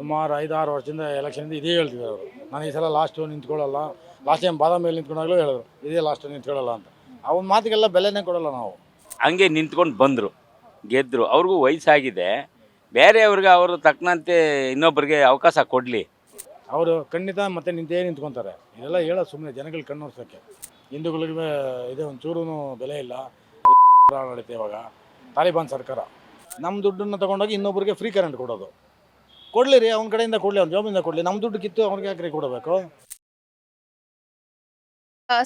ಸುಮಾರು 5-6 ವರ್ಷದಿಂದ ಎಲೆಕ್ಷನಿಂದ ಇದೇ ಹೇಳ್ತಿದ್ದಾರೆ ಅವರು. ನಾನು ಈ ಸಲ ಲಾಸ್ಟು ನಿಂತ್ಕೊಳ್ಳಲ್ಲ, ಲಾಸ್ಟ್ ಟೈಮ್ ಬಾದಾಮಿಯಲ್ಲಿ ನಿಂತ್ಕೊಂಡಾಗಲೂ ಹೇಳಿದ್ರು ಇದೇ ಲಾಸ್ಟು ನಿಂತ್ಕೊಳ್ಳಲ್ಲ ಅಂತ. ಅವನ ಮಾತಿಗೆಲ್ಲ ಬೆಲೆನೇ ಕೊಡಲ್ಲ ನಾವು. ಹಂಗೆ ನಿಂತ್ಕೊಂಡು ಬಂದರು, ಗೆದ್ದರು. ಅವ್ರಿಗೂ ವಯಸ್ಸಾಗಿದೆ, ಬೇರೆಯವ್ರಿಗೆ ಅವರು ತಕ್ಕನಂತೆ ಇನ್ನೊಬ್ಬರಿಗೆ ಅವಕಾಶ ಕೊಡಲಿ. ಅವರು ಖಂಡಿತ ಮತ್ತೆ ನಿಂತ್ಕೊತಾರೆ. ಇದೆಲ್ಲ ಹೇಳೋದು ಸುಮ್ಮನೆ ಜನಗಳು ಕಣ್ಣೋರ್ಸೋಕ್ಕೆ. ಹಿಂದೂಗಳಿಗೆ ಇದೇ ಒಂಚೂರು ಬೆಲೆ ಇಲ್ಲ. ಆಡಳಿತ ಇವಾಗ ತಾಲಿಬಾನ್ ಸರ್ಕಾರ. ನಮ್ಮ ದುಡ್ಡನ್ನು ತೊಗೊಂಡೋಗಿ ಇನ್ನೊಬ್ಬರಿಗೆ ಫ್ರೀ ಕರೆಂಟ್ ಕೊಡೋದು. ಕೊಡಲಿ ರೀ, ಅವ್ನ ಕಡೆಯಿಂದ ಕೊಡಲಿ, ಅವ್ನ ಜಾಬಿಂದ ಕೊಡಲಿ. ನಮ್ಮ ದುಡ್ಡು ಕಿತ್ತು ಅವ್ರಿಗೆ ಯಾಕ್ರಿ ಕೊಡಬೇಕು?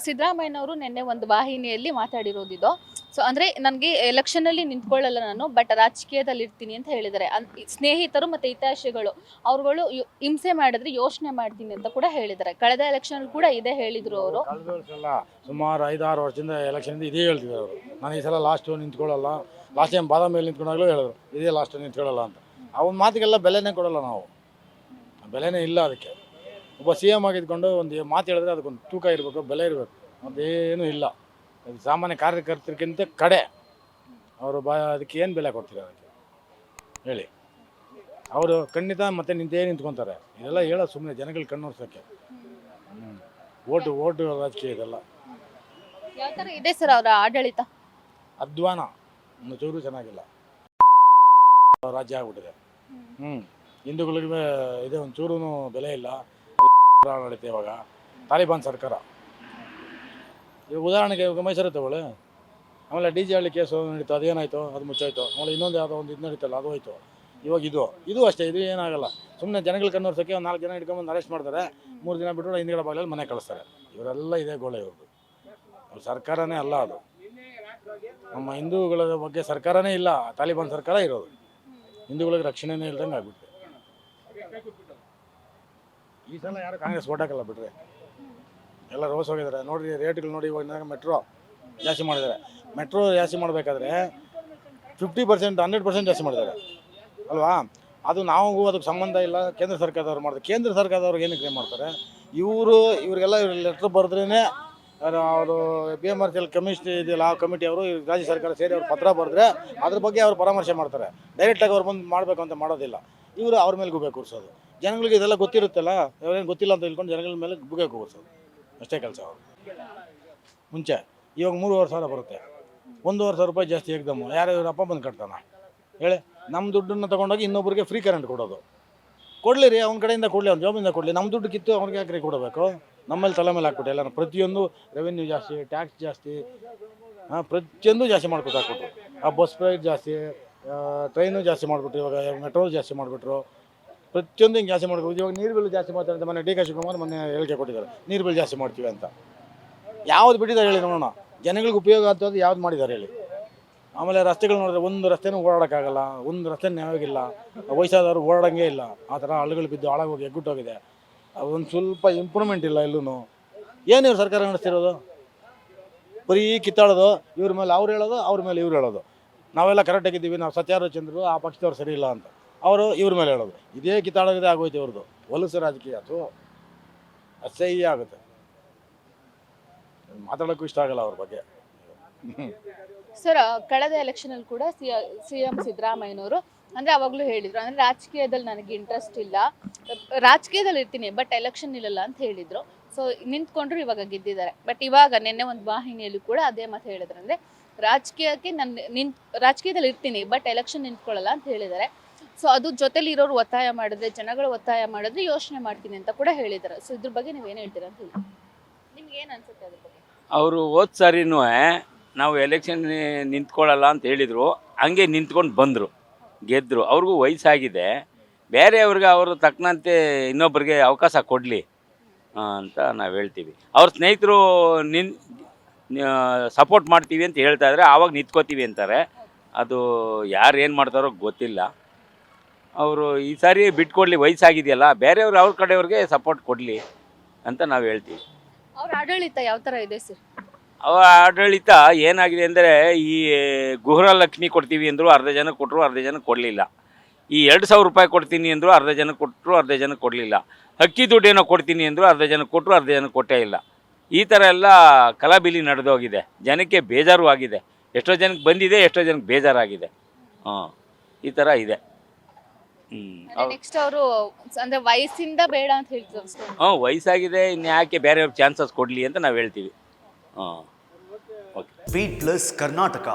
ಸಿದ್ದರಾಮಯ್ಯನವರು ನಿನ್ನೆ ಒಂದು ವಾಹಿನಿಯಲ್ಲಿ ಮಾತಾಡಿರೋದಿದು. ಸೊ ಅಂದರೆ ನನಗೆ ಎಲೆಕ್ಷನಲ್ಲಿ ನಿಂತ್ಕೊಳ್ಳಲ್ಲ ನಾನು, ಬಟ್ ರಾಜಕೀಯದಲ್ಲಿ ಇರ್ತೀನಿ ಅಂತ ಹೇಳಿದ್ದಾರೆ. ಸ್ನೇಹಿತರು ಮತ್ತು ಹಿತೈಷಿಗಳು ಅವ್ರುಗಳು ಹಿಂಸೆ ಮಾಡಿದ್ರೆ ಯೋಚನೆ ಮಾಡ್ತೀನಿ ಅಂತ ಕೂಡ ಹೇಳಿದ್ದಾರೆ. ಕಳೆದ ಎಲೆಕ್ಷನ್ ಕೂಡ ಇದೇ ಹೇಳಿದರು ಅವರು. ಕಳೆದ ವರ್ಷ ಅಲ್ಲ, ಸುಮಾರು 5-6 ವರ್ಷದಿಂದ ಎಲೆಕ್ಷನಿಂದ ಇದೇ ಹೇಳ್ತಿದ್ದಾರೆ ಅವರು. ನಾನು ಈ ಸಲ ಲಾಸ್ಟು ನಿಂತ್ಕೊಳ್ಳಲ್ಲ, ಲಾಸ್ಟ್ ಟೈಮ್ ಬಾದಾಮಿಯಲ್ಲಿ ನಿಂತ್ಕೊಂಡಾಗಲೂ ಹೇಳಿದ್ರು ಇದೇ ಲಾಸ್ಟು ನಿಂತ್ಕೊಳ್ಳಲ್ಲ ಅಂತ. ಅವನ ಮಾತಿಗೆಲ್ಲ ಬೆಲೆನೇ ಕೊಡಲ್ಲ ನಾವು. ಬೆಲೆನೇ ಇಲ್ಲ ಅದಕ್ಕೆ. ಒಬ್ಬ ಸಿ ಎಮ್ ಆಗಿದ್ಕೊಂಡು ಒಂದು ಮಾತು ಹೇಳಿದ್ರೆ ಅದಕ್ಕೊಂದು ತೂಕ ಇರಬೇಕು, ಬೆಲೆ ಇರಬೇಕು. ಅದೇನೂ ಇಲ್ಲ. ಅದು ಸಾಮಾನ್ಯ ಕಾರ್ಯಕರ್ತರಿಗಿಂತ ಕಡೆ ಅವರು ಅದಕ್ಕೆ ಏನು ಬೆಲೆ ಕೊಡ್ತೀರ ಅದಕ್ಕೆ ಹೇಳಿ? ಅವರು ಖಂಡಿತ ಮತ್ತೆ ನಿಂತ್ಕೊತಾರೆ. ಇದೆಲ್ಲ ಹೇಳೋದು ಸುಮ್ಮನೆ ಜನಗಳು ಕಣ್ಣೋರ್ಸೋಕ್ಕೆ. ಓಟು ರಾಜಕೀಯ ಇದೆಲ್ಲ. ಯಾವ ಥರ ಇದೆ ಸರ್ ಅವರ ಆಡಳಿತ? ಅಧ್ವಾನ, ಒಂದು ಚೂರು ಚೆನ್ನಾಗಿಲ್ಲ. ರಾಜ್ಯ ಆಗ್ಬಿಟ್ಟಿದೆ. ಹಿಂದೂಗಳಿಗೆ ಇದೇ ಒಂಚೂರು ಬೆಲೆ ಇಲ್ಲ. ಆಡಳಿತ ಇವಾಗ ತಾಲಿಬಾನ್ ಸರ್ಕಾರ. ಈಗ ಉದಾಹರಣೆಗೆ ಮೈಸೂರು ತಗೊಳ್ಳಿ, ಆಮೇಲೆ ಡಿ ಜೆ ಹಳ್ಳಿ ಕೇಸು ನಡೀತು, ಅದೇನಾಯಿತು? ಅದು ಮುಚ್ಚಾಯಿತು. ಆಮೇಲೆ ಇನ್ನೊಂದು ಯಾವುದೋ ಒಂದು ಇದು ನಡೀತಲ್ಲ, ಅದು ಹೋಯ್ತು. ಇವಾಗ ಇದು ಅಷ್ಟೇ. ಇದು ಏನಾಗಲ್ಲ. ಸುಮ್ಮನೆ ಜನಗಳು ಕಣ್ಣೋರ್ಸೋಕ್ಕೆ ಒಂದು 4 ಜನ ಹಿಡ್ಕೊಂಬಂದು ಅರೆಸ್ಟ್ ಮಾಡ್ತಾರೆ. 3 ದಿನ ಬಿಟ್ಟು ಹಿಂದ್ಗಡೆ ಬಾಗಿಲಲ್ಲಿ ಮನೆ ಕಳಿಸ್ತಾರೆ. ಇವರೆಲ್ಲ ಇದೇ ಗೋಳೆ ಇವ್ರದ್ದು. ಅವ್ರ ಸರ್ಕಾರನೇ ಅಲ್ಲ ಅದು. ನಮ್ಮ ಹಿಂದೂಗಳ ಬಗ್ಗೆ ಸರ್ಕಾರನೇ ಇಲ್ಲ, ತಾಲಿಬಾನ್ ಸರ್ಕಾರ ಇರೋದು. ಹಿಂದೂಗಳಿಗೆ ರಕ್ಷಣೆನೇ ಇಲ್ದಂಗೆ ಆಗ್ಬಿಡುತ್ತೆ. ಈ ಸಲ ಯಾರು ಕಾಂಗ್ರೆಸ್ ಓಟ್ ಹಾಕಲ್ಲ ಬಿಡ್ರಿ. ಎಲ್ಲ ರೋಸ್ ಹೋಗಿದ್ದಾರೆ ನೋಡಿರಿ. ರೇಟ್ಗಳು ನೋಡಿ, ಇವಾಗ ಮೆಟ್ರೋ ಜಾಸ್ತಿ ಮಾಡಿದ್ದಾರೆ. ಮೆಟ್ರೋ ಜಾಸ್ತಿ ಮಾಡಬೇಕಾದ್ರೆ 50%, 100% ಜಾಸ್ತಿ ಮಾಡಿದ್ದಾರೆ ಅಲ್ವಾ? ಅದು ನಾವು ಅದಕ್ಕೆ ಸಂಬಂಧ ಇಲ್ಲ. ಕೇಂದ್ರ ಸರ್ಕಾರದವ್ರು ಮಾಡ್ತಾರೆ. ಕೇಂದ್ರ ಸರ್ಕಾರದವ್ರಿಗೆ ಏನಕ್ಕೆ ಮಾಡ್ತಾರೆ? ಇವ್ರಿಗೆಲ್ಲ ಲೆಟ್ರ್ ಬರೆದ್ರೇ ಅವರು BMRCL ಕಮಿಷನ್ ಇದೆಯಲ್ಲ, ಆ ಕಮಿಟಿ ಅವರು ರಾಜ್ಯ ಸರ್ಕಾರ ಸೇರಿ ಅವ್ರು ಪತ್ರ ಬರೆದ್ರೆ ಅದ್ರ ಬಗ್ಗೆ ಅವ್ರು ಪರಾಮರ್ಶೆ ಮಾಡ್ತಾರೆ. ಡೈರೆಕ್ಟಾಗಿ ಅವ್ರು ಬಂದು ಮಾಡಬೇಕು ಅಂತ ಮಾಡೋದಿಲ್ಲ. ಇವರು ಅವ್ರ ಮೇಲೆ ಗುಬೆ ಕೂರಿಸೋದು. ಜನಗಳಿಗೆ ಇದೆಲ್ಲ ಗೊತ್ತಿರುತ್ತಲ್ಲ, ಅವ್ರೇನು ಗೊತ್ತಿಲ್ಲ ಅಂತ ಹೇಳ್ಕೊಂಡು ಜನಗಳ ಮೇಲೆ ಗುಬೆ ಕೂರಿಸೋದು ಅಷ್ಟೇ ಕೆಲಸ ಅವರು. ಮುಂಚೆ ಇವಾಗ 3,500 ಬರುತ್ತೆ. 1,500 ರೂಪಾಯಿ ಜಾಸ್ತಿ ಏಕ್ದಮ್ಮು. ಯಾರು ಇವ್ರ ಅಪ್ಪ ಬಂದು ಕಟ್ತಾನ ಹೇಳಿ? ನಮ್ಮ ದುಡ್ಡನ್ನು ತೊಗೊಂಡೋಗಿ ಇನ್ನೊಬ್ಬರಿಗೆ ಫ್ರೀ ಕರೆಂಟ್ ಕೊಡೋದು. ಕೊಡಲಿ ರೀ, ಅವ್ನ ಕಡೆಯಿಂದ ಕೊಡಲಿ, ಅವ್ನ ಜಾಬಿಂದ ಕೊಡಲಿ. ನಮ್ಮ ದುಡ್ಡು ಕಿತ್ತು ಅವ್ರಿಗೆ ಯಾಕ್ರಿ ಕೊಡಬೇಕು? ನಮ್ಮಲ್ಲಿ ತಲೆ ಮೇಲೆ ಹಾಕ್ಬಿಟ್ಟು ಎಲ್ಲ ಪ್ರತಿಯೊಂದು ರೆವೆನ್ಯೂ ಜಾಸ್ತಿ, ಟ್ಯಾಕ್ಸ್ ಜಾಸ್ತಿ, ಪ್ರತಿಯೊಂದು ಜಾಸ್ತಿ ಮಾಡ್ಕೊತ ಹಾಕ್ಬಿಟ್ರು. ಆ ಬಸ್ ಪ್ರೈಸ್ ಜಾಸ್ತಿ, ಟ್ರೈನು ಜಾಸ್ತಿ ಮಾಡಿಬಿಟ್ರು. ಇವಾಗ ಮೆಟ್ರೋ ಜಾಸ್ತಿ ಮಾಡಿಬಿಟ್ರು. ಪ್ರತಿಯೊಂದು ಹಿಂಗೆ ಜಾಸ್ತಿ ಮಾಡ್ಬೋದು. ಇವಾಗ ನೀರು ಬಿಲ್ ಜಾಸ್ತಿ ಮಾಡ್ತಾರೆ ಅಂತ ಮೊನ್ನೆ ಡಿ ಕೆ ಶಿವಕುಮಾರ್ ಮೊನ್ನೆ ಹೇಳಿಕೆ ಕೊಟ್ಟಿದ್ದಾರೆ, ನೀರು ಬಿಲ್ ಜಾಸ್ತಿ ಮಾಡ್ತೀವಿ ಅಂತ. ಯಾವ್ದು ಬಿಟ್ಟಿದ್ದಾರೆ ಹೇಳಿ ನೋಡೋಣ? ಜನಗಳಿಗೆ ಉಪಯೋಗ ಆಗ್ತದೆ ಯಾವ್ದು ಮಾಡಿದ್ದಾರೆ ಹೇಳಿ? ಆಮೇಲೆ ರಸ್ತೆಗಳು ನೋಡಿದ್ರೆ ಒಂದು ರಸ್ತೆನೂ ಓಡಾಡೋಕ್ಕಾಗಲ್ಲ, ಒಂದು ರಸ್ತೆ ನ್ಯಾಯವಾಗಿಲ್ಲ. ವಯಸ್ಸಾದವರು ಓಡಾಡೋಂಗೇ ಇಲ್ಲ. ಆ ಥರ ಹಳ್ಳಿಗಳು ಬಿದ್ದು ಹಾಳಾಗೋಗಿ ಎಗ್ಗುಟ್ಟೋಗಿದೆ. ಒಂದು ಸ್ವಲ್ಪ ಇಂಪ್ರೂವ್ಮೆಂಟ್ ಇಲ್ಲ ಎಲ್ಲೂ. ಏನು ಇವ್ರು ಸರ್ಕಾರ ನಡೆಸ್ತಿರೋದು? ಬರೀ ಕಿತ್ತಾಡೋದು. ಇವ್ರ ಮೇಲೆ ಅವ್ರು ಹೇಳೋದು, ಅವ್ರ ಮೇಲೆ ಇವ್ರು ಹೇಳೋದು. ನಾವೆಲ್ಲ ಕರೆಕ್ಟಾಗಿದ್ದೀವಿ, ನಾವು ಸತ್ಯಾರೋಚಂದ್ರು, ಆ ಪಕ್ಷದವ್ರು ಸರಿ ಇಲ್ಲ ಅಂತ ಅವರು ಇವ್ರ ಮೇಲೆ ಹೇಳೋದು. ಇದೇ ಕಿತ್ತಾಡೋದೇ ಆಗೋಯ್ತು ಇವ್ರದ್ದು. ಹೊಲಸು ರಾಜಕೀಯ. ಅದು ಅಸಹ್ಯ ಆಗುತ್ತೆ. ಮಾತಾಡೋಕ್ಕೂ ಇಷ್ಟ ಆಗಲ್ಲ ಅವ್ರ ಬಗ್ಗೆ. ಸರ್, ಕಳೆದ ಎಲೆಕ್ಷನಲ್ಲಿ ಕೂಡ CM ಸಿದ್ದರಾಮಯ್ಯನವರು ಅಂದರೆ ಅವಾಗಲೂ ಹೇಳಿದರು, ಅಂದರೆ ರಾಜಕೀಯದಲ್ಲಿ ನನಗೆ ಇಂಟ್ರೆಸ್ಟ್ ಇಲ್ಲ, ರಾಜಕೀಯದಲ್ಲಿ ಇರ್ತೀನಿ ಬಟ್ ಎಲೆಕ್ಷನ್ ನಿಲ್ಲಲ್ಲ ಅಂತ ಹೇಳಿದರು. ಸೊ ನಿಂತ್ಕೊಂಡ್ರು, ಇವಾಗ ಗೆದ್ದಿದ್ದಾರೆ. ಬಟ್ ಇವಾಗ ನಿನ್ನೆ ಒಂದು ವಾಹಿನಿಯಲ್ಲಿ ಕೂಡ ಅದೇ ಮಾತು ಹೇಳಿದ್ರು. ಅಂದರೆ ರಾಜಕೀಯಕ್ಕೆ ರಾಜಕೀಯದಲ್ಲಿ ಇರ್ತೀನಿ ಬಟ್ ಎಲೆಕ್ಷನ್ ನಿಂತ್ಕೊಳ್ಳಲ್ಲ ಅಂತ ಹೇಳಿದ್ದಾರೆ. ಸೊ ಅದು ಜೊತೆಲಿ ಇರೋರು ಒತ್ತಾಯ ಮಾಡಿದ್ರೆ, ಜನಗಳು ಒತ್ತಾಯ ಮಾಡಿದ್ರೆ ಯೋಚನೆ ಮಾಡ್ತೀನಿ ಅಂತ ಕೂಡ ಹೇಳಿದ್ದಾರೆ. ಸೊ ಇದ್ರ ಬಗ್ಗೆ ನೀವೇನು ಹೇಳ್ತೀರಾ ಅಂತ ಹೇಳಿ? ನಿಮ್ಗೆ ಏನು ಅನ್ಸುತ್ತೆ ಅದ್ರ ಬಗ್ಗೆ? ಅವರು ಹೋದ ಸಾರಿನೂ ನಾವು ಎಲೆಕ್ಷನ್ ನಿಂತ್ಕೊಳ್ಳಲ್ಲ ಅಂತ ಹೇಳಿದರು, ಹಂಗೆ ನಿಂತ್ಕೊಂಡು ಬಂದರು, ಗೆದ್ದರು. ಅವ್ರಿಗೂ ವಯಸ್ಸಾಗಿದೆ, ಬೇರೆಯವ್ರಿಗೆ ಅವರು ತಕ್ಕನಂತೆ ಇನ್ನೊಬ್ಬರಿಗೆ ಅವಕಾಶ ಕೊಡಲಿ ಅಂತ ನಾವು ಹೇಳ್ತೀವಿ. ಅವ್ರ ಸ್ನೇಹಿತರು ಸಪೋರ್ಟ್ ಮಾಡ್ತೀವಿ ಅಂತ ಹೇಳ್ತಾ ಇದ್ದಾರೆ, ಆವಾಗ ನಿಂತ್ಕೋತೀವಿ ಅಂತಾರೆ. ಅದು ಯಾರು ಏನು ಮಾಡ್ತಾರೋ ಗೊತ್ತಿಲ್ಲ. ಅವರು ಈ ಸಾರಿ ಬಿಟ್ಕೊಡ್ಲಿ, ವಯಸ್ಸಾಗಿದೆಯಲ್ಲ, ಬೇರೆಯವ್ರು ಅವ್ರ ಕಡೆಯವ್ರಿಗೆ ಸಪೋರ್ಟ್ ಕೊಡಲಿ ಅಂತ ನಾವು ಹೇಳ್ತೀವಿ. ಅವ್ರ ಆಡಳಿತ ಯಾವ ಥರ ಇದೆ ಸರ್? ಅವರ ಆಡಳಿತ ಏನಾಗಿದೆ ಅಂದರೆ, ಈ ಗೃಹಲಕ್ಷ್ಮಿ ಕೊಡ್ತೀವಿ ಅಂದರು, ಅರ್ಧ ಜನಕ್ಕೆ ಕೊಟ್ಟರು, ಅರ್ಧ ಜನಕ್ಕೆ ಕೊಡಲಿಲ್ಲ. ಈ 2,000 ರೂಪಾಯಿ ಕೊಡ್ತೀನಿ ಅಂದರು, ಅರ್ಧ ಜನಕ್ಕೆ ಕೊಟ್ಟರು, ಅರ್ಧ ಜನಕ್ಕೆ ಕೊಡಲಿಲ್ಲ. ಅಕ್ಕಿ ದುಡ್ಡೇನೋ ಕೊಡ್ತೀನಿ ಅಂದರು, ಅರ್ಧ ಜನಕ್ಕೆ ಕೊಟ್ಟರು, ಅರ್ಧ ಜನಕ್ಕೆ ಕೊಟ್ಟೇ ಇಲ್ಲ. ಈ ಥರ ಎಲ್ಲ ಕಲಾಬಿಲಿ ನಡೆದೋಗಿದೆ. ಜನಕ್ಕೆ ಬೇಜಾರು ಆಗಿದೆ. ಎಷ್ಟೋ ಜನಕ್ಕೆ ಬಂದಿದೆ, ಎಷ್ಟೋ ಜನಕ್ಕೆ ಬೇಜಾರಾಗಿದೆ. ಈ ಥರ ಇದೆ. ನೆಕ್ಸ್ಟ್ ಅವರು ಅಂದ್ರೆ ವಯಸ್ಸಿಂದ ಬೇಡ ಅಂತ ಹೇಳ್ತಿದ್ರು ಅನ್ಸುತ್ತೆ. ವಯಸ್ಸಾಗಿದೆ, ಇನ್ನು ಯಾಕೆ ಬೇರೆಯವ್ರಿಗೆ ಚಾನ್ಸಸ್ ಕೊಡಲಿ ಅಂತ ನಾವು ಹೇಳ್ತೀವಿ. ಹಾಂ, ಓಕೆ. Beet plus Karnataka.